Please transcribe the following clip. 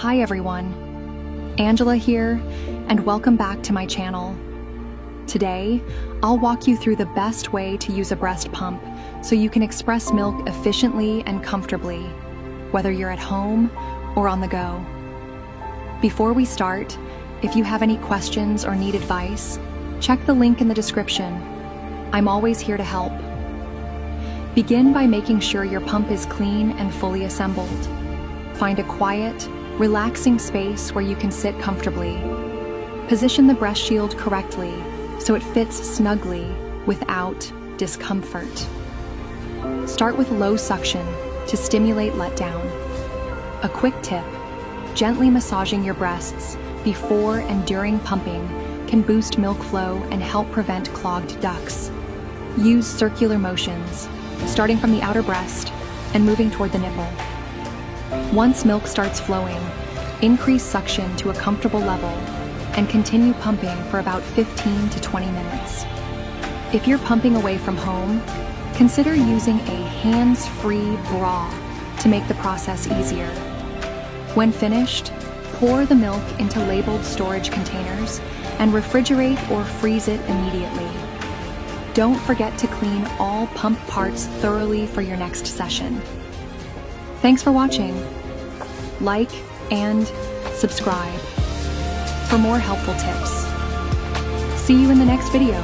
Hi everyone, Angela here, and welcome back to my channel. Today, I'll walk you through the best way to use a breast pump so you can express milk efficiently and comfortably, whether you're at home or on the go. Before we start, if you have any questions or need advice, check the link in the description. I'm always here to help. Begin by making sure your pump is clean and fully assembled. Find a quiet, relaxing space where you can sit comfortably. Position the breast shield correctly so it fits snugly without discomfort. Start with low suction to stimulate letdown. A quick tip: gently massaging your breasts before and during pumping can boost milk flow and help prevent clogged ducts. Use circular motions, starting from the outer breast and moving toward the nipple. Once milk starts flowing, increase suction to a comfortable level and continue pumping for about 15 to 20 minutes. If you're pumping away from home, consider using a hands-free bra to make the process easier. When finished, pour the milk into labeled storage containers and refrigerate or freeze it immediately. Don't forget to clean all pump parts thoroughly for your next session. Thanks for watching. Like and subscribe for more helpful tips. See you in the next video.